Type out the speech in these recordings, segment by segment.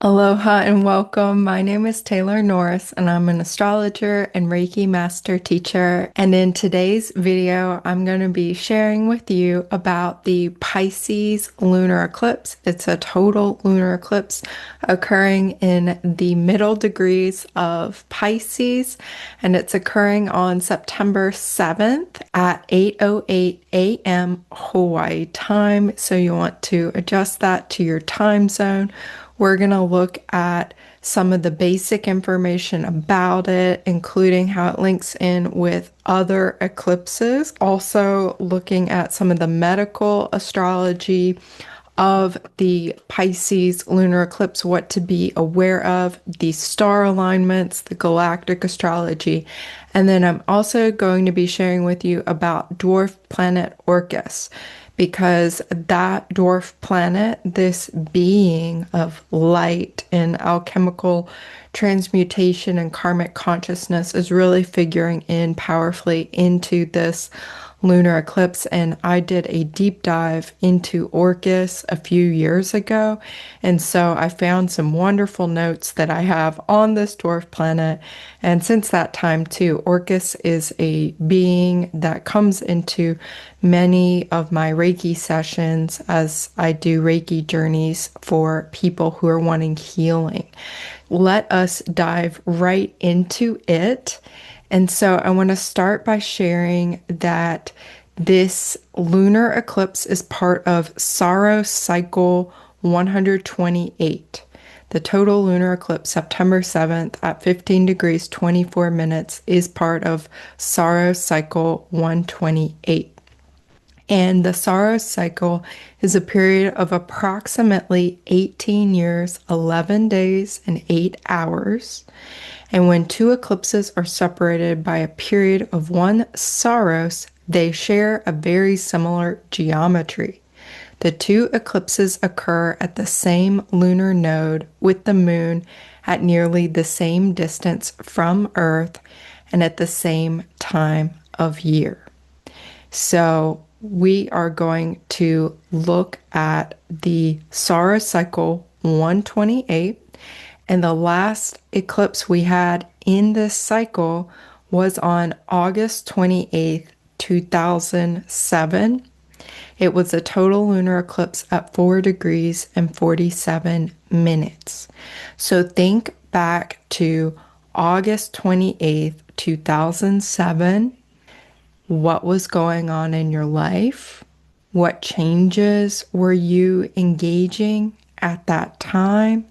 Aloha and welcome. My name is Taylor Norris, and I'm an astrologer and Reiki master teacher. And in today's video, I'm going to be sharing with you about the Pisces lunar eclipse. It's a total lunar eclipse occurring in the middle degrees of Pisces, and it's occurring on September 7th at 8:08 a.m. Hawaii time. So you want to adjust that to your time zone. We're going to look at some of the basic information about it, including how it links in with other eclipses. Also looking at some of the medical astrology of the Pisces lunar eclipse, what to be aware of, the star alignments, the galactic astrology. And then I'm also going to be sharing with you about dwarf planet Orcus, because that dwarf planet, this being of light and alchemical transmutation and karmic consciousness, is really figuring in powerfully into this lunar eclipse. And I did a deep dive into Orcus a few years ago. And so I found some wonderful notes that I have on this dwarf planet. And since that time too, Orcus is a being that comes into many of my Reiki sessions as I do Reiki journeys for people who are wanting healing. Let us dive right into it. And so I want to start by sharing that this lunar eclipse is part of Saros Cycle 128. The total lunar eclipse, September 7th at 15 degrees 24 minutes, is part of Saros Cycle 128. And the Saros cycle is a period of approximately 18 years, 11 days, and 8 hours. And when two eclipses are separated by a period of one Saros, they share a very similar geometry. The two eclipses occur at the same lunar node, with the moon at nearly the same distance from Earth and at the same time of year. So we are going to look at the Saros cycle 128, and the last eclipse we had in this cycle was on August 28th, 2007. It was a total lunar eclipse at 4 degrees and 47 minutes. So think back to August 28th, 2007. What was going on in your life? What changes were you engaging at that time?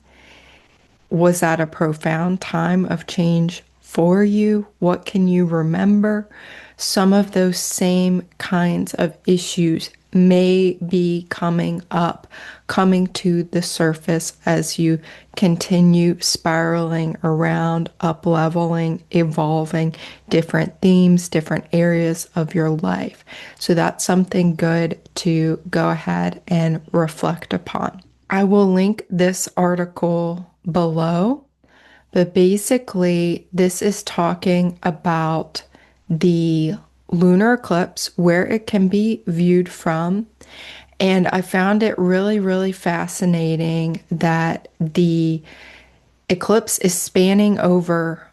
Was that a profound time of change for you? What can you remember? Some of those same kinds of issues may be coming to the surface as you continue spiraling around, up-leveling, evolving different themes, different areas of your life. So that's something good to go ahead and reflect upon. I will link this article below, but basically this is talking about the lunar eclipse, where it can be viewed from. And I found it really, really fascinating that the eclipse is spanning over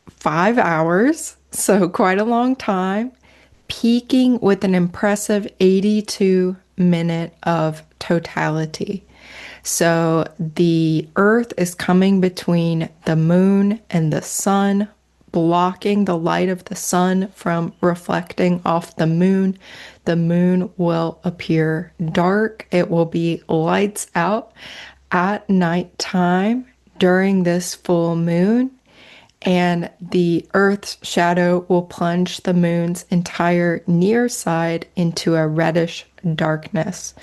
5 hours, so quite a long time, peaking with an impressive 82-minute of totality. So the Earth is coming between the moon and the sun, blocking the light of the sun from reflecting off the moon. The moon will appear dark. It will be lights out at nighttime during this full moon, and the Earth's shadow will plunge the moon's entire near side into a reddish darkness,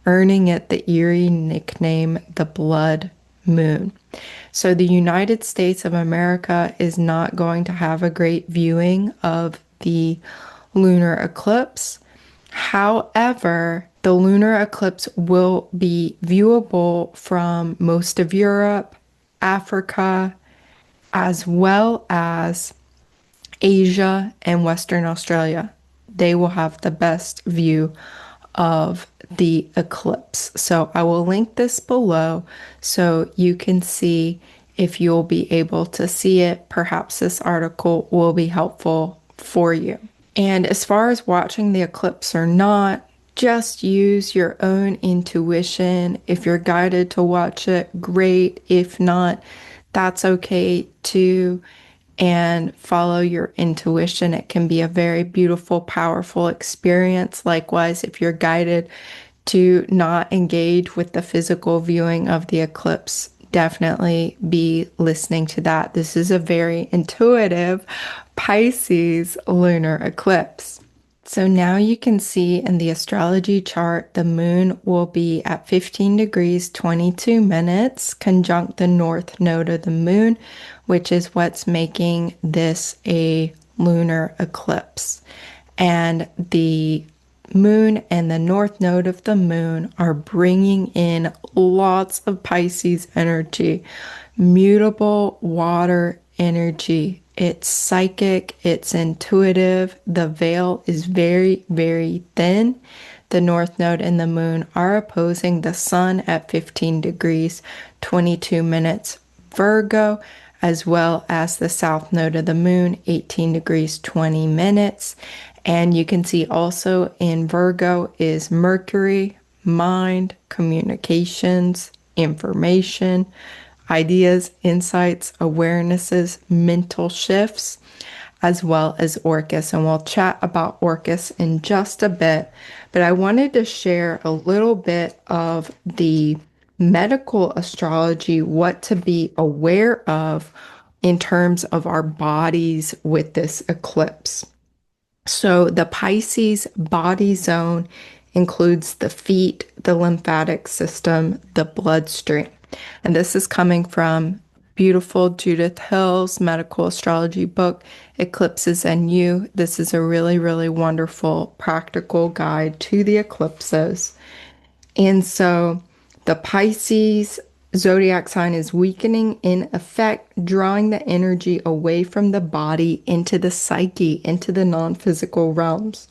earning it the eerie nickname the Blood Moon. So the United States of America is not going to have a great viewing of the lunar eclipse. However, the lunar eclipse will be viewable from most of Europe, Africa, as well as Asia and Western Australia. They will have the best view of the eclipse. So I will link this below so you can see if you'll be able to see it. Perhaps this article will be helpful for you. And as far as watching the eclipse or not, just use your own intuition. If you're guided to watch it, great. If not, that's okay too. And follow your intuition. It can be a very beautiful, powerful experience. Likewise, if you're guided to not engage with the physical viewing of the eclipse, definitely be listening to that. This is a very intuitive Pisces lunar eclipse. So now you can see in the astrology chart, the moon will be at 15 degrees, 22 minutes, conjunct the north node of the moon, which is what's making this a lunar eclipse. And the moon and the north node of the moon are bringing in lots of Pisces energy, mutable water energy. It's psychic, it's intuitive. The veil is very, very thin. The north node and the moon are opposing the sun at 15 degrees, 22 minutes Virgo, as well as the south node of the moon, 18 degrees, 20 minutes. And you can see also in Virgo is Mercury, mind, communications, information, ideas, insights, awarenesses, mental shifts, as well as Orcus. And we'll chat about Orcus in just a bit. But I wanted to share a little bit of the medical astrology, what to be aware of in terms of our bodies with this eclipse. So the Pisces body zone includes the feet, the lymphatic system, the bloodstream. And this is coming from beautiful Judith Hill's medical astrology book, Eclipses and You. This is a really, really wonderful practical guide to the eclipses. And so the Pisces zodiac sign is weakening in effect, drawing the energy away from the body into the psyche, into the non-physical realms.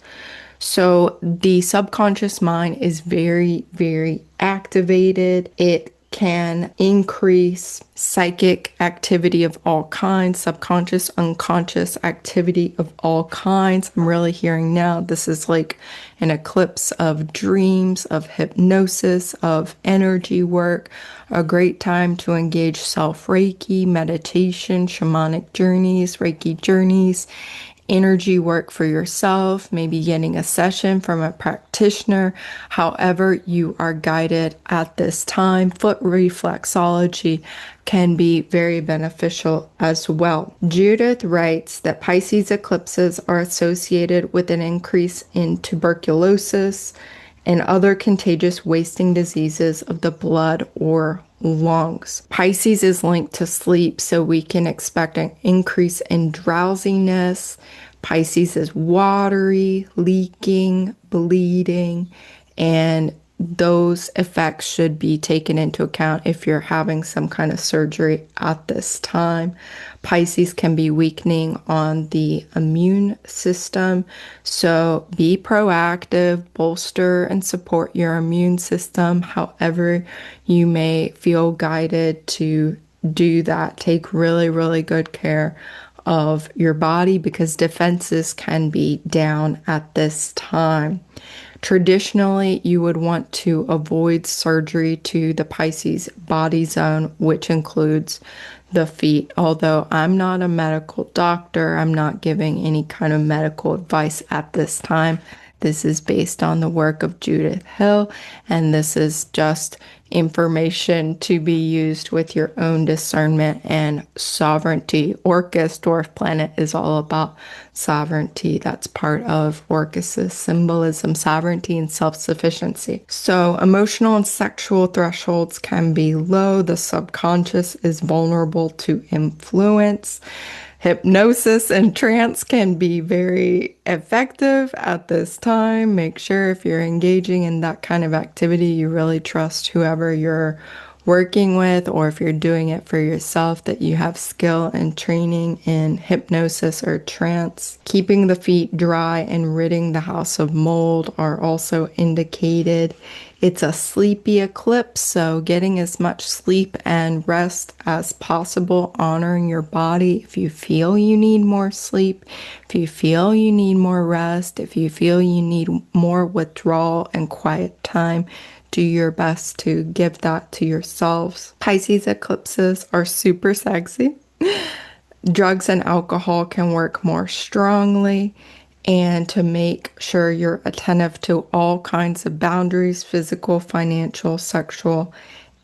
So the subconscious mind is very, very activated. It can increase psychic activity of all kinds, subconscious, unconscious activity of all kinds. I'm really hearing now this is like an eclipse of dreams, of hypnosis, of energy work, a great time to engage self-Reiki, meditation, shamanic journeys, Reiki journeys, energy work for yourself, maybe getting a session from a practitioner, however you are guided at this time. Foot reflexology can be very beneficial as well. Judith writes that Pisces eclipses are associated with an increase in tuberculosis and other contagious wasting diseases of the blood or lungs. Pisces is linked to sleep, so we can expect an increase in drowsiness. Pisces is watery, leaking, bleeding, and those effects should be taken into account if you're having some kind of surgery at this time. Pisces can be weakening on the immune system, so be proactive, bolster and support your immune system however you may feel guided to do that. Take really, really good care of your body because defenses can be down at this time. Traditionally, you would want to avoid surgery to the Pisces body zone, which includes the feet. Although I'm not a medical doctor, I'm not giving any kind of medical advice at this time. This is based on the work of Judith Hill, and this is just information to be used with your own discernment and sovereignty. Orcus, dwarf planet, is all about sovereignty. That's part of Orcus's symbolism, sovereignty and self-sufficiency. So emotional and sexual thresholds can be low. The subconscious is vulnerable to influence. Hypnosis and trance can be very effective at this time. Make sure if you're engaging in that kind of activity, you really trust whoever you're working with, or if you're doing it for yourself, that you have skill and training in hypnosis or trance. Keeping the feet dry and ridding the house of mold are also indicated. It's a sleepy eclipse, so getting as much sleep and rest as possible, honoring your body. If you feel you need more sleep, if you feel you need more rest, if you feel you need more withdrawal and quiet time, do your best to give that to yourselves. Pisces eclipses are super sexy. Drugs and alcohol can work more strongly, and to make sure you're attentive to all kinds of boundaries, physical, financial, sexual,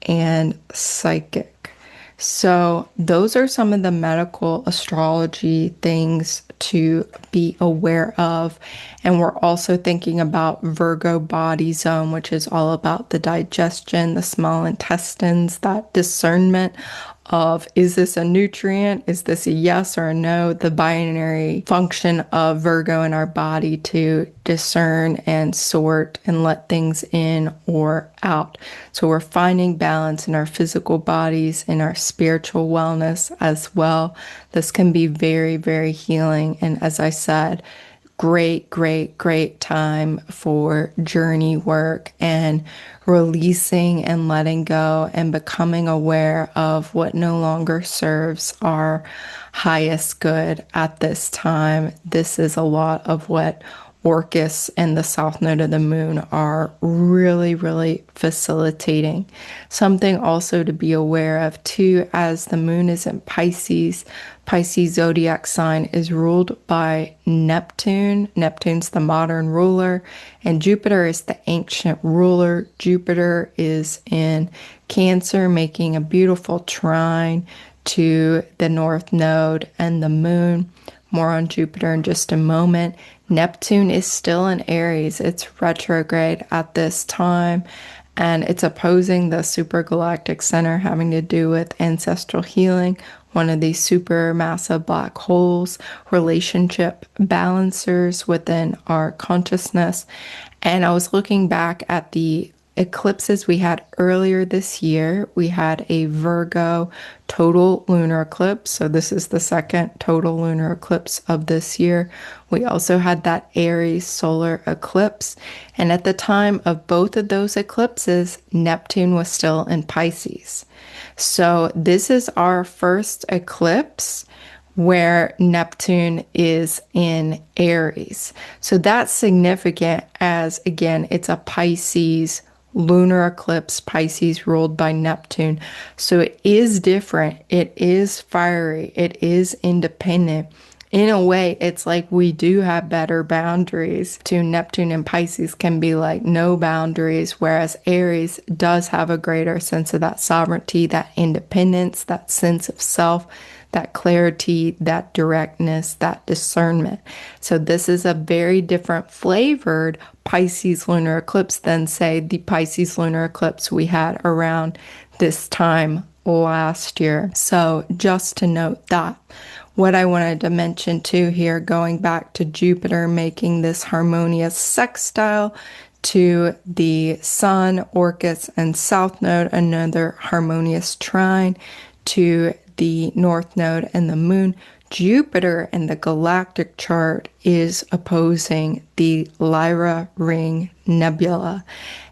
and psychic. So those are some of the medical astrology things to be aware of. And we're also thinking about Virgo body zone, which is all about the digestion, the small intestines, that discernment of, is this a nutrient? Is this a yes or a no? The binary function of Virgo in our body to discern and sort and let things in or out. So we're finding balance in our physical bodies, in our spiritual wellness as well. This can be very, very healing. And as I said, great time for journey work and releasing and letting go and becoming aware of what no longer serves our highest good at this time. This is a lot of what Orcus and the south node of the moon are really facilitating. Something also to be aware of too, as the moon is in Pisces. Pisces zodiac sign is ruled by Neptune. Neptune's the modern ruler, and Jupiter is the ancient ruler. Jupiter is in Cancer, making a beautiful trine to the north node and the moon. More on Jupiter in just a moment. Neptune is still in Aries. It's retrograde at this time, and it's opposing the supergalactic center, having to do with ancestral healing, one of these super massive black holes, relationship balancers within our consciousness. And I was looking back at the eclipses we had earlier this year. We had a Virgo total lunar eclipse. So this is the second total lunar eclipse of this year. We also had that Aries solar eclipse. And at the time of both of those eclipses, Neptune was still in Pisces. So this is our first eclipse where Neptune is in Aries. So that's significant, as again, it's a Pisces lunar eclipse, Pisces ruled by Neptune. So it is different. It is fiery. It is independent. In a way, it's like we do have better boundaries. To Neptune and Pisces can be like no boundaries, whereas Aries does have a greater sense of that sovereignty, that independence, that sense of self, that clarity, that directness, that discernment. So this is a very different flavored Pisces lunar eclipse than, say, the Pisces lunar eclipse we had around this time last year. So just to note that. What I wanted to mention too here, going back to Jupiter making this harmonious sextile to the Sun, Orcus, and South Node, another harmonious trine to the North Node and the Moon. Jupiter in the galactic chart is opposing the Lyra Ring Nebula.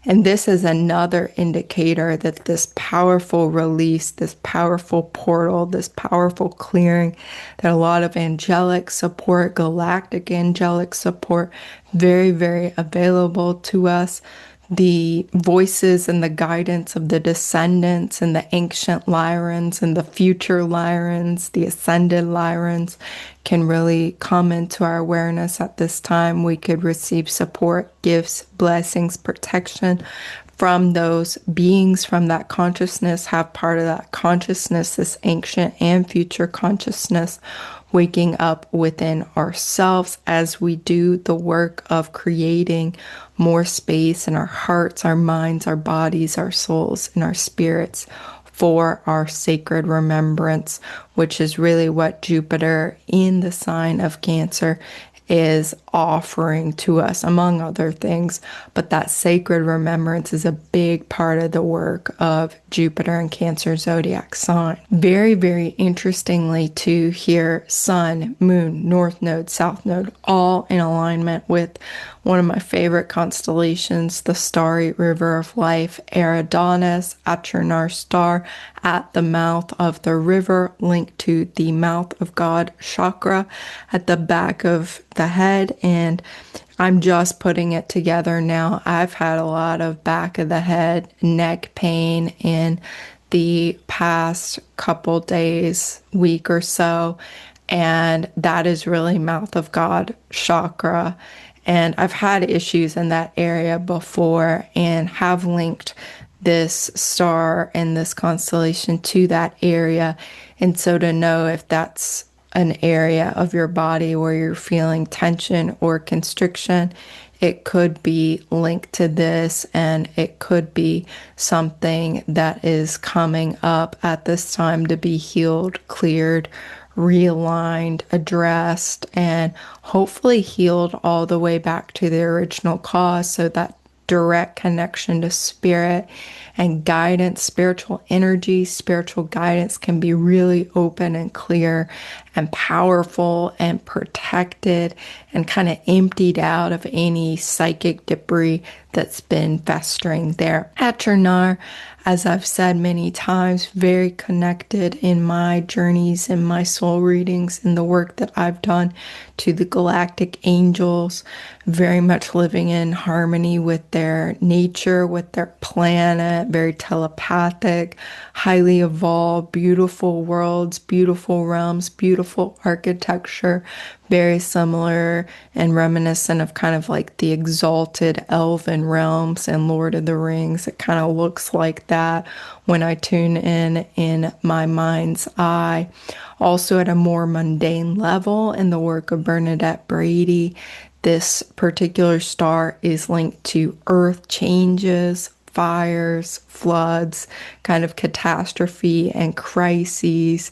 And this is another indicator that this powerful release, this powerful portal, this powerful clearing, that a lot of angelic support, galactic angelic support, very available to us. The voices and the guidance of the descendants and the ancient Lyrans and the future Lyrans, the ascended Lyrans, can really come into our awareness at this time. We could receive support, gifts, blessings, protection from those beings, from that consciousness, have part of that consciousness, this ancient and future consciousness, waking up within ourselves as we do the work of creating more space in our hearts, our minds, our bodies, our souls, and our spirits for our sacred remembrance, which is really what Jupiter in the sign of Cancer is offering to us, among other things. But that sacred remembrance is a big part of the work of Jupiter and Cancer zodiac sign. Very, very interestingly, to hear Sun, Moon, North Node, South Node, all in alignment with one of my favorite constellations, the starry river of life, Eridanus, Achernar star at the mouth of the river, linked to the mouth of God chakra at the back of the head. And I'm just putting it together now. I've had a lot of back of the head, neck pain in the past couple days, week or so. And that is really mouth of God chakra. And I've had issues in that area before and have linked this star and this constellation to that area. And so to know if that's an area of your body where you're feeling tension or constriction, it could be linked to this, and it could be something that is coming up at this time to be healed, cleared, realigned, addressed, and hopefully healed all the way back to the original cause, so that direct connection to spirit and guidance, spiritual energy, spiritual guidance can be really open and clear and powerful and protected and kind of emptied out of any psychic debris that's been festering there. Achernar, as I've said many times, very connected in my journeys, in my soul readings, in the work that I've done to the galactic angels, very much living in harmony with their nature, with their planet, very telepathic, highly evolved, beautiful worlds, beautiful realms, beautiful architecture, very similar and reminiscent of kind of like the exalted elven realms and Lord of the Rings. It kind of looks like that when I tune in my mind's eye. Also at a more mundane level, in the work of Bernadette Brady, this particular star is linked to earth changes, fires, floods, kind of catastrophe and crises.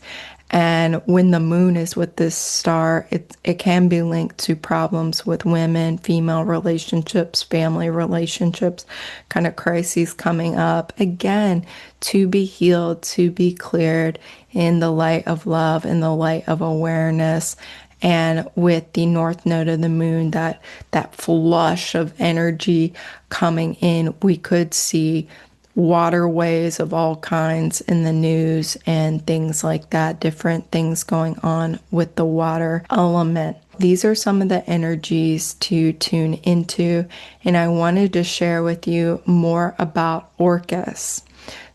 And when the moon is with this star, it can be linked to problems with women, female relationships, family relationships, kind of crises coming up. Again, to be healed, to be cleared in the light of love, in the light of awareness. And with the north node of the moon, that flush of energy coming in, we could see waterways of all kinds in the news and things like that, different things going on with the water element. These are some of the energies to tune into, and I wanted to share with you more about Orcus.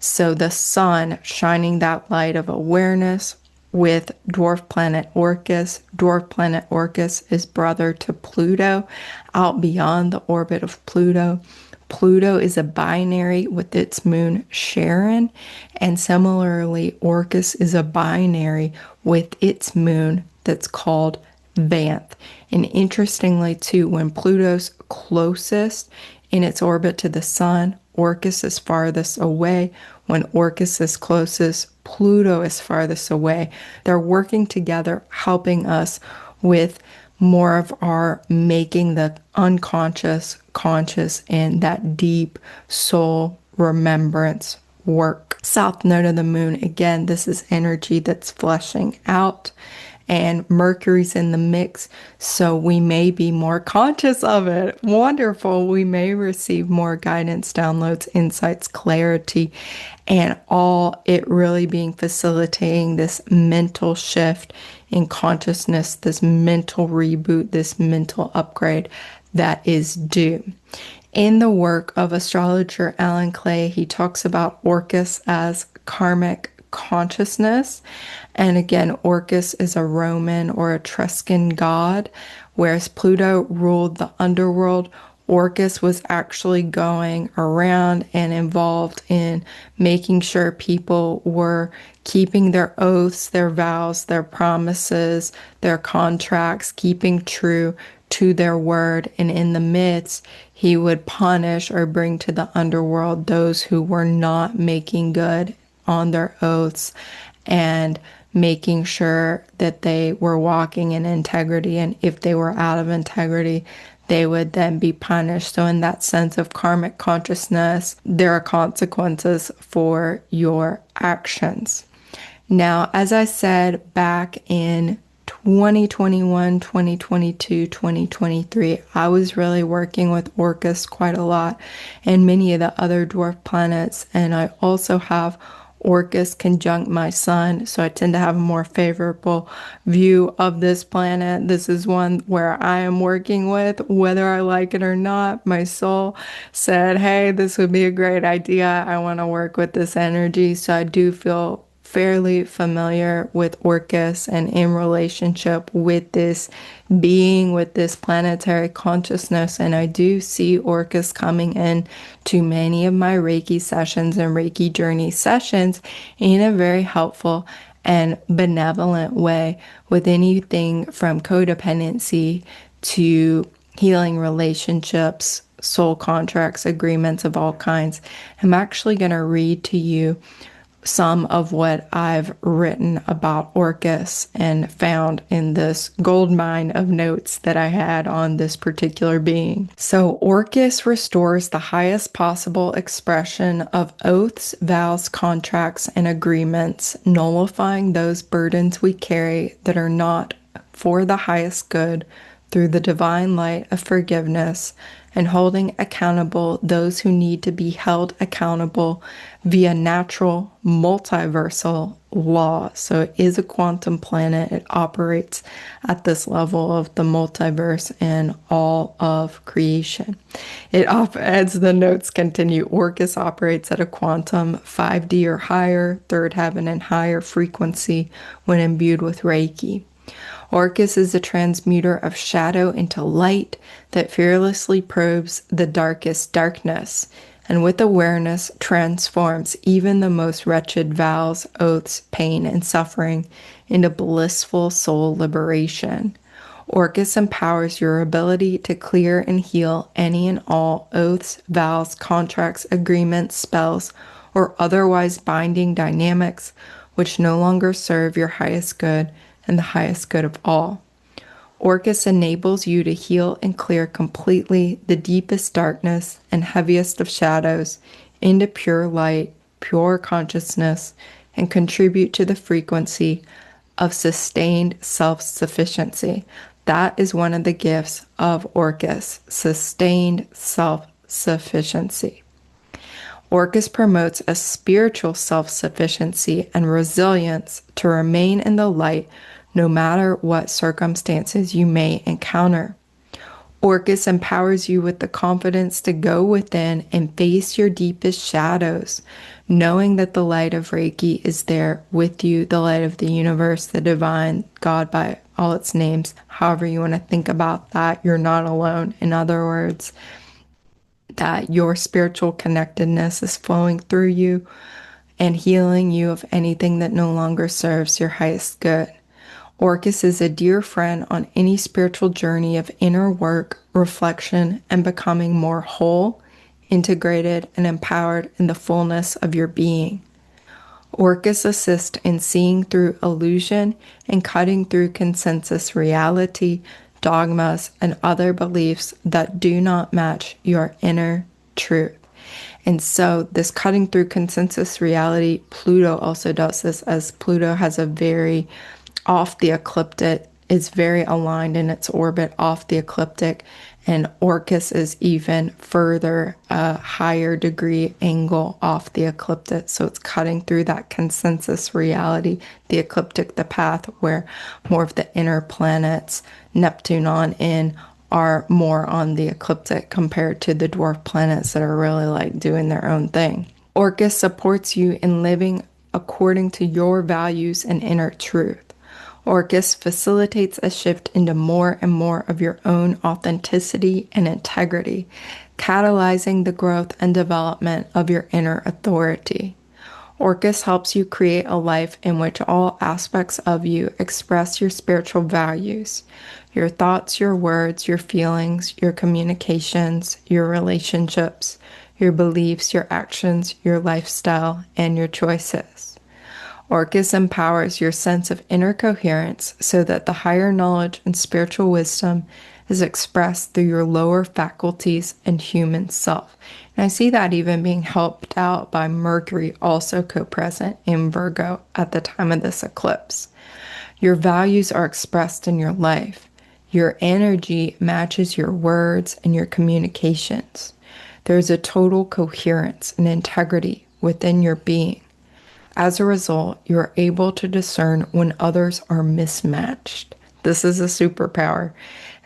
So the sun shining that light of awareness with dwarf planet Orcus. Dwarf planet Orcus is brother to Pluto, out beyond the orbit of Pluto. Pluto is a binary with its moon Charon, and similarly, Orcus is a binary with its moon that's called Vanth. And interestingly, too, when Pluto's closest in its orbit to the sun, Orcus is farthest away. When Orcus is closest, Pluto is farthest away. They're working together, helping us with more of our making the unconscious conscious and that deep soul remembrance work. South node of the moon, again, this is energy that's fleshing out, and Mercury's in the mix, so we may be more conscious of it. Wonderful. We may receive more guidance, downloads, insights, clarity, and all it really being facilitating this mental shift in consciousness, this mental reboot, this mental upgrade that is due. In the work of astrologer Alan Clay, he talks about Orcus as karmic consciousness. And again, Orcus is a Roman or Etruscan god, whereas Pluto ruled the underworld. Orcus was actually going around and involved in making sure people were keeping their oaths, their vows, their promises, their contracts, keeping true to their word. And in the midst, he would punish or bring to the underworld those who were not making good on their oaths and making sure that they were walking in integrity. And if they were out of integrity, they would then be punished. So, in that sense of karmic consciousness, there are consequences for your actions. Now, as I said back in 2021, 2022, 2023, I was really working with Orcus quite a lot and many of the other dwarf planets. And I also have Orcus conjunct my sun, so I tend to have a more favorable view of this planet. This is one where I am working with, whether I like it or not. My soul said, hey, this would be a great idea. I want to work with this energy. So I do feel fairly familiar with Orcus and in relationship with this being, with this planetary consciousness. And I do see Orcus coming in to many of my Reiki sessions and Reiki Journey sessions in a very helpful and benevolent way, with anything from codependency to healing relationships, soul contracts, agreements of all kinds. I'm actually going to read to you some of what I've written about Orcus and found in this gold mine of notes that I had on this particular being. So Orcus restores the highest possible expression of oaths, vows, contracts, and agreements, nullifying those burdens we carry that are not for the highest good through the divine light of forgiveness, and holding accountable those who need to be held accountable via natural multiversal law. So it is a quantum planet. It operates at this level of the multiverse and all of creation. As the notes continue, Orcus operates at a quantum 5D or higher, third heaven and higher frequency when imbued with Reiki. Orcus is a transmuter of shadow into light that fearlessly probes the darkest darkness, and with awareness transforms even the most wretched vows, oaths, pain, and suffering into blissful soul liberation. Orcus empowers your ability to clear and heal any and all oaths, vows, contracts, agreements, spells, or otherwise binding dynamics which no longer serve your highest good and the highest good of all. Orcus enables you to heal and clear completely the deepest darkness and heaviest of shadows into pure light, pure consciousness, and contribute to the frequency of sustained self-sufficiency. That is one of the gifts of Orcus, sustained self-sufficiency. Orcus promotes a spiritual self-sufficiency and resilience to remain in the light no matter what circumstances you may encounter. Orcus empowers you with the confidence to go within and face your deepest shadows, knowing that the light of Reiki is there with you, the light of the universe, the divine, God by all its names, however you want to think about that. You're not alone. In other words, that your spiritual connectedness is flowing through you and healing you of anything that no longer serves your highest good. Orcus is a dear friend on any spiritual journey of inner work, reflection, and becoming more whole, integrated, and empowered in the fullness of your being. Orcus assists in seeing through illusion and cutting through consensus reality, dogmas, and other beliefs that do not match your inner truth. And so this cutting through consensus reality, Pluto also does this, as Pluto has a very off the ecliptic, is very aligned in its orbit off the ecliptic, and Orcus is even further a higher degree angle off the ecliptic. So it's cutting through that consensus reality, the ecliptic, the path where more of the inner planets, Neptune on in, are more on the ecliptic compared to the dwarf planets that are really like doing their own thing. Orcus supports you in living according to your values and inner truth. Orcus facilitates a shift into more and more of your own authenticity and integrity, catalyzing the growth and development of your inner authority. Orcus helps you create a life in which all aspects of you express your spiritual values, your thoughts, your words, your feelings, your communications, your relationships, your beliefs, your actions, your lifestyle, and your choices. Orcus empowers your sense of inner coherence so that the higher knowledge and spiritual wisdom is expressed through your lower faculties and human self. And I see that even being helped out by Mercury, also co-present in Virgo at the time of this eclipse. Your values are expressed in your life. Your energy matches your words and your communications. There is a total coherence and integrity within your being. As a result, you are able to discern when others are mismatched. This is a superpower,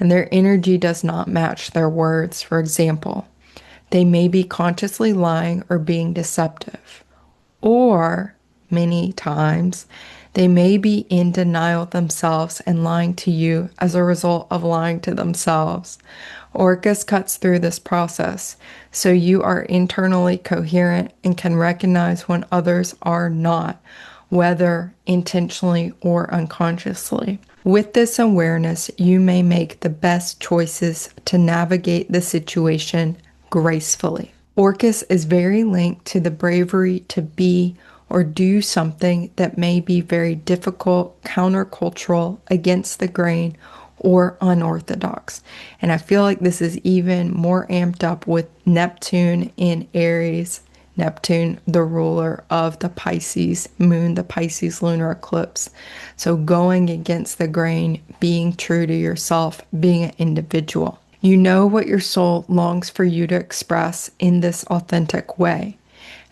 and their energy does not match their words. For example, they may be consciously lying or being deceptive, or many times they may be in denial themselves and lying to you as a result of lying to themselves. Orcus cuts through this process, so you are internally coherent and can recognize when others are not, whether intentionally or unconsciously. With this awareness, you may make the best choices to navigate the situation gracefully. Orcus is very linked to the bravery to be or do something that may be very difficult, countercultural, against the grain, or unorthodox. And I feel like this is even more amped up with Neptune in Aries. Neptune, the ruler of the Pisces moon, the Pisces lunar eclipse. So going against the grain, being true to yourself, being an individual. You know what your soul longs for you to express in this authentic way.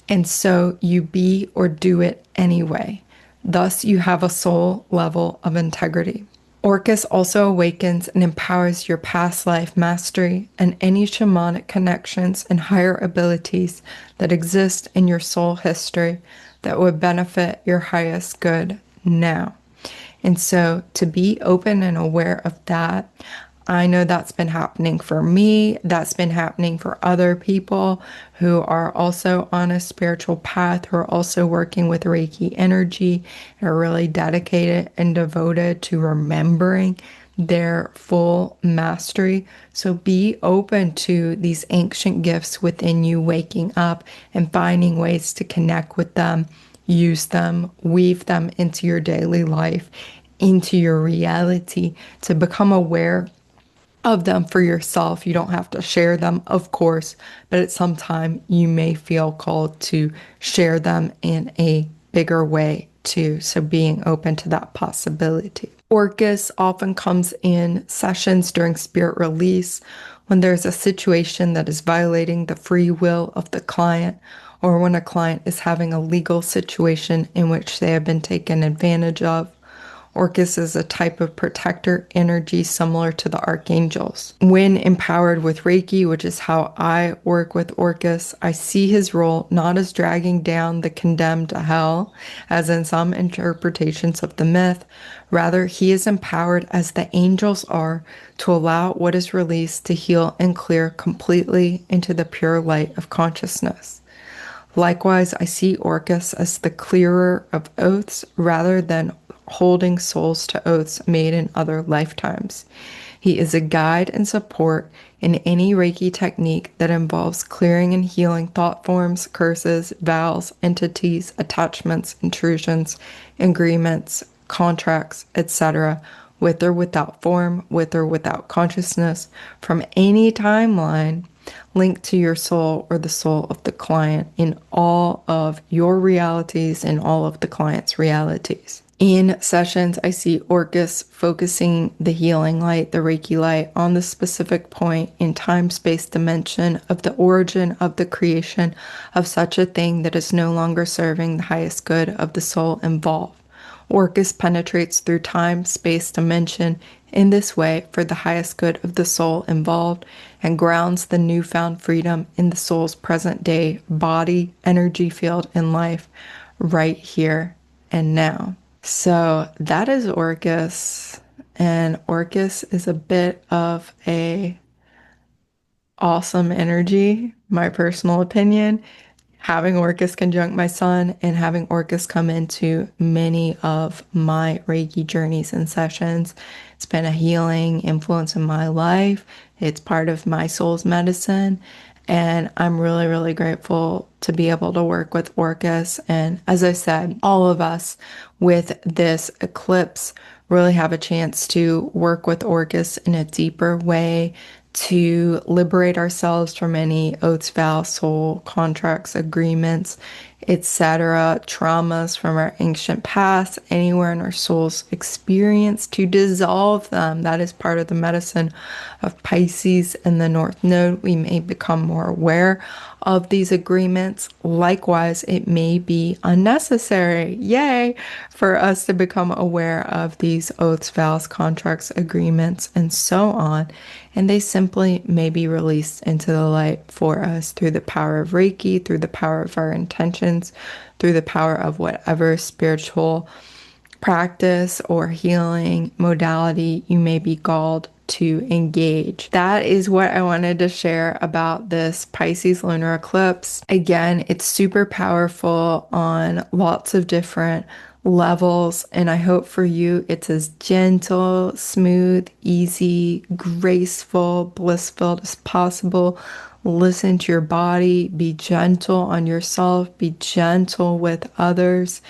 And so you be or do it anyway. Thus, you have a soul level of integrity. Orcus also awakens and empowers your past life mastery and any shamanic connections and higher abilities that exist in your soul history that would benefit your highest good now. And so to be open and aware of that, I know that's been happening for me. That's been happening for other people who are also on a spiritual path, who are also working with Reiki energy, and are really dedicated and devoted to remembering their full mastery. So be open to these ancient gifts within you waking up and finding ways to connect with them, use them, weave them into your daily life, into your reality, to become aware of them for yourself. You don't have to share them, of course, but at some time you may feel called to share them in a bigger way too. So being open to that possibility. Orcus often comes in sessions during spirit release when there's a situation that is violating the free will of the client, or when a client is having a legal situation in which they have been taken advantage of. Orcus is a type of protector energy similar to the archangels. When empowered with Reiki, which is how I work with Orcus, I see his role not as dragging down the condemned to hell, as in some interpretations of the myth. Rather, he is empowered as the angels are to allow what is released to heal and clear completely into the pure light of consciousness. Likewise, I see Orcus as the clearer of oaths rather than holding souls to oaths made in other lifetimes. He is a guide and support in any Reiki technique that involves clearing and healing thought forms, curses, vows, entities, attachments, intrusions, agreements, contracts, etc., with or without form, with or without consciousness, from any timeline linked to your soul or the soul of the client in all of your realities and all of the client's realities. In sessions, I see Orcus focusing the healing light, the Reiki light, on the specific point in time-space dimension of the origin of the creation of such a thing that is no longer serving the highest good of the soul involved. Orcus penetrates through time-space dimension in this way for the highest good of the soul involved and grounds the newfound freedom in the soul's present-day body, energy field, and life right here and now. So that is Orcus, and Orcus is a bit of a awesome energy, my personal opinion. Having Orcus conjunct my sun and having Orcus come into many of my Reiki journeys and sessions. It's been a healing influence in my life. It's part of my soul's medicine. And I'm really, really grateful to be able to work with Orcus. And as I said, all of us with this eclipse really have a chance to work with Orcus in a deeper way, to liberate ourselves from any oaths, vows, soul contracts, agreements, etc., traumas from our ancient past, anywhere in our soul's experience, to dissolve them. That is part of the medicine of Pisces and the North Node. We may become more aware of these agreements. Likewise, it may be unnecessary, yay, for us to become aware of these oaths, vows, contracts, agreements, and so on. And they simply may be released into the light for us through the power of Reiki, through the power of our intentions, through the power of whatever spiritual practice or healing modality you may be called to engage. That is what I wanted to share about this Pisces lunar eclipse. Again, it's super powerful on lots of different levels, and I hope for you it's as gentle, smooth, easy, graceful, blissful as possible. Listen to your body, be gentle on yourself, be gentle with others,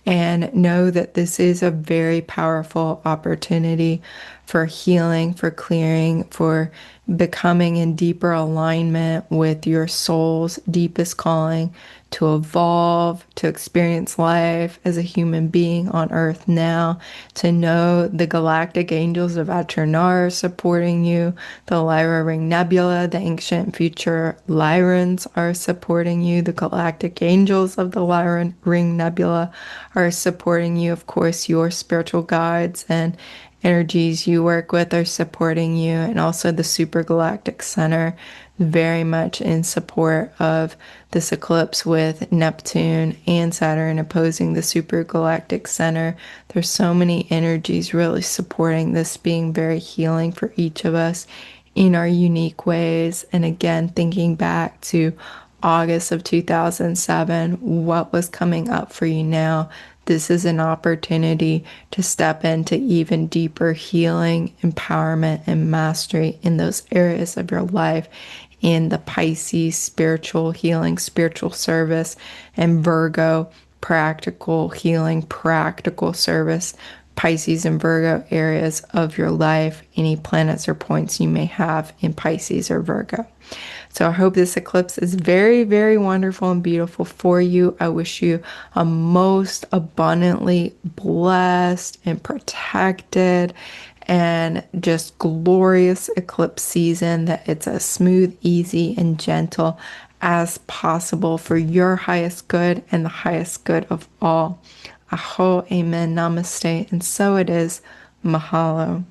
and know that this is a very powerful opportunity for healing, for clearing, for becoming in deeper alignment with your soul's deepest calling to evolve, to experience life as a human being on earth now, to know the galactic angels of Achernar supporting you, the Lyra Ring Nebula, the ancient future Lyrans are supporting you, the galactic angels of the Lyra Ring Nebula are supporting you, of course, your spiritual guides and energies you work with are supporting you, and also the Super Galactic Center very much in support of this eclipse with Neptune and Saturn opposing the Super Galactic Center. There's so many energies really supporting this, being very healing for each of us in our unique ways. And again, thinking back to August of 2007, what was coming up for you now? This is an opportunity to step into even deeper healing, empowerment, and mastery in those areas of your life, in the Pisces spiritual healing, spiritual service, and Virgo practical healing, practical service. Pisces and Virgo areas of your life, any planets or points you may have in Pisces or Virgo. So I hope this eclipse is very, very wonderful and beautiful for you. I wish you a most abundantly blessed and protected and just glorious eclipse season, that it's as smooth, easy, and gentle as possible for your highest good and the highest good of all. Aho, amen, namaste, and so it is. Mahalo.